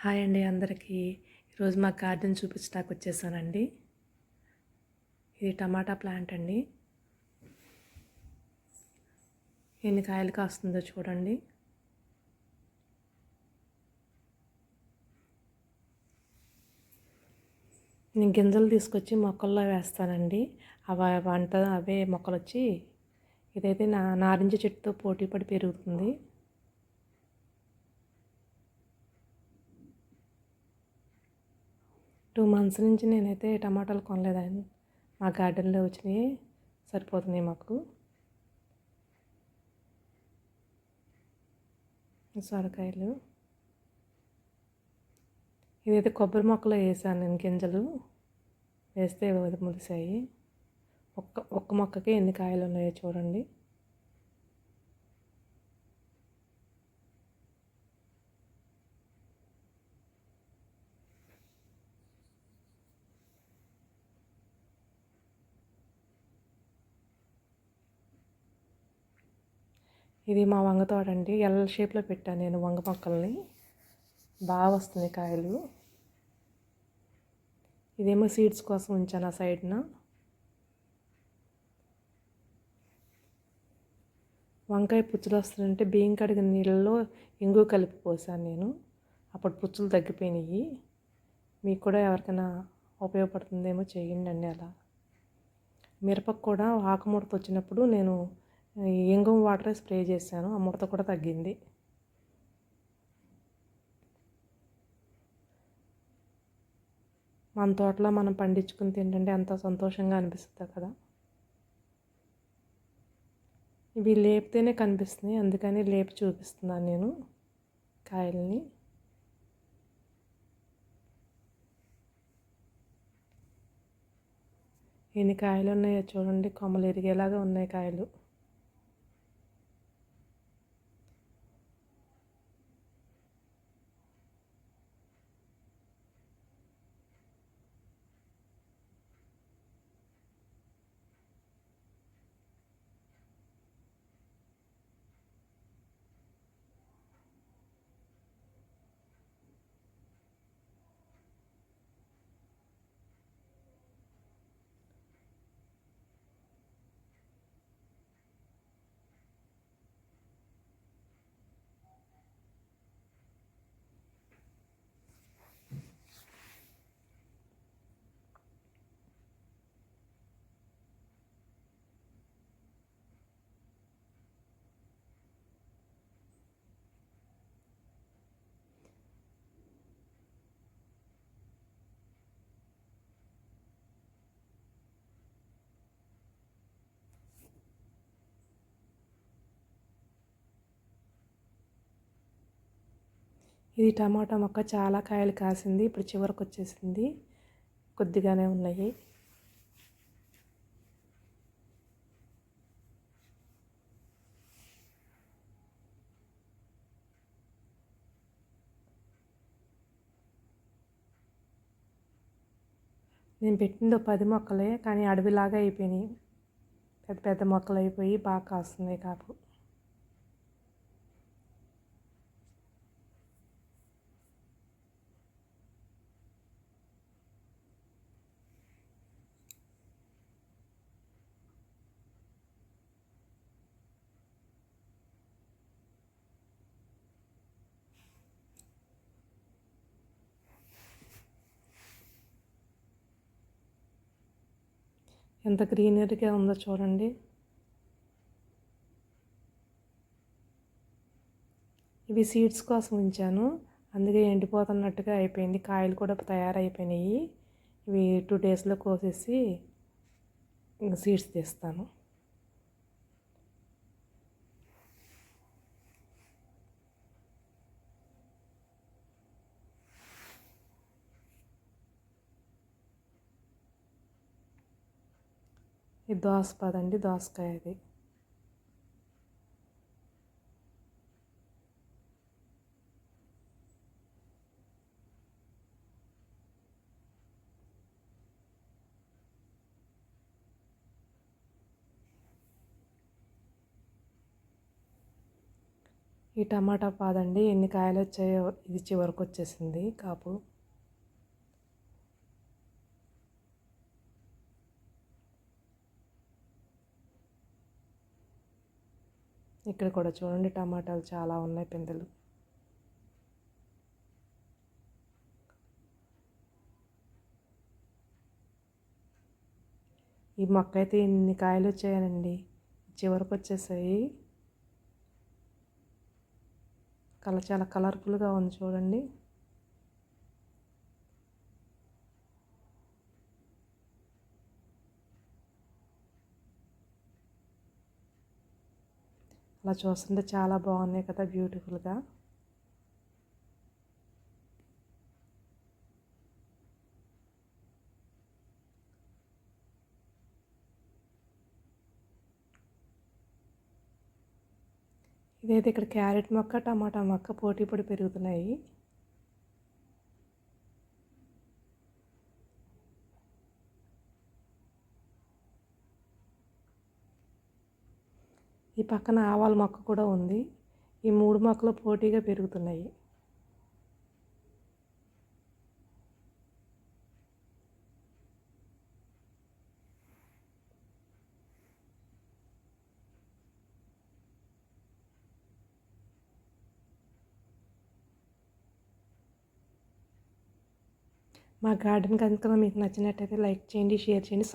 Hi అండి అందరికీ. ఈరోజు మా గార్డెన్ చూపించడానికి వచ్చేసానండి. ఇది టమాటా ప్లాంట్ అండి. ఎన్ని కాయలు కాస్తుందో చూడండి. నేను గింజలు తీసుకొచ్చి మొక్కల్లో వేస్తానండి. అవే మొక్కలు వచ్చి ఇదైతే నారింజ చెట్టుతో పోటీ పడి పెరుగుతుంది. టూ మంత్స్ నుంచి నేనైతే టమాటాలు కొనలేదండి. మా గార్డెన్లో వచ్చినాయి సరిపోతున్నాయి మాకు. సొరకాయలు ఇదైతే కొబ్బరి మొక్కలో వేసాను నేను గింజలు వేస్తే ములిసాయి. ఒక్క మొక్కకి ఎన్ని కాయలు ఉన్నాయో చూడండి. ఇది మా వంగ తోట అండి. ఎల్ షేప్లో పెట్టాను నేను వంగ మొక్కల్ని. బాగా వస్తుంది కాయలు. ఇదేమో సీడ్స్ కోసం ఉంచాను ఆ సైడ్న. వంకాయ పుచ్చులు వస్తుందంటే బియ్యం కడిగిన నీళ్ళలో ఇంగు కలిపి పోసాను నేను. అప్పుడు పుచ్చులు తగ్గిపోయినాయి. మీకు కూడా ఎవరికైనా ఉపయోగపడుతుందేమో చేయండి అండి అలా. మిరపకు కూడా ఆకుముడత వచ్చినప్పుడు నేను ఇంగు వాటర్ స్ప్రే చేశాను. ఆ ముడత కూడా తగ్గింది. మన తోటలో మనం పండించుకుని తింటుంటే ఎంతో సంతోషంగా అనిపిస్తుంది కదా. ఇవి లేపితేనే కనిపిస్తున్నాయి, అందుకని లేపి చూపిస్తున్నాను నేను కాయల్ని. ఎన్ని కాయలు ఉన్నాయో చూడండి. కొమ్మలు ఎరిగేలాగా ఉన్నాయి కాయలు. ఇది టమాటా మొక్క చాలా కాయలు కాసింది. ఇప్పుడు చివరికి వచ్చేసింది. కొద్దిగానే ఉన్నాయి. నేను పెట్టిందో 10 మొక్కలే, కానీ అడవిలాగా అయిపోయినాయి. పెద్ద పెద్ద మొక్కలు అయిపోయి బాగా కాస్తున్నాయి కాపు. ఎంత గ్రీనరీగా ఉందో చూడండి. ఇవి సీడ్స్ కోసం ఉంచాను, అందుకే ఎండిపోతున్నట్టుగా అయిపోయింది. కాయలు కూడా తయారైపోయినాయి. ఇవి 2 డేస్లో కోసేసి సీడ్స్ తీస్తాను. ఇది దోసపాదండి, దోసకాయ. అది ఈ టమాటా పాదండి ఎన్ని కాయలు వచ్చాయో ఇది చివరికి వచ్చేసింది కాపు. ఇక్కడ కూడా చూడండి టమాటాలు చాలా ఉన్నాయి పిందెలు. ఈ మొక్క అయితే ఇన్ని కాయలు వచ్చాయనండి, చివరికి వచ్చేసాయి. చాలా కలర్ఫుల్గా ఉంది చూడండి. అలా చూస్తుంటే చాలా బాగున్నాయి కదా, బ్యూటిఫుల్గా. ఇదైతే ఇక్కడ క్యారెట్ మొక్క, టమాటా మొక్క పోటీ పడి పెరుగుతున్నాయి. ఈ పక్కన ఆవాల మొక్క కూడా ఉంది. ఈ 3 మొక్కలు పోటీగా పెరుగుతున్నాయి. మా గార్డెన్ కనుక మీకు నచ్చినట్టయితే లైక్ చేయండి, షేర్ చేయండి,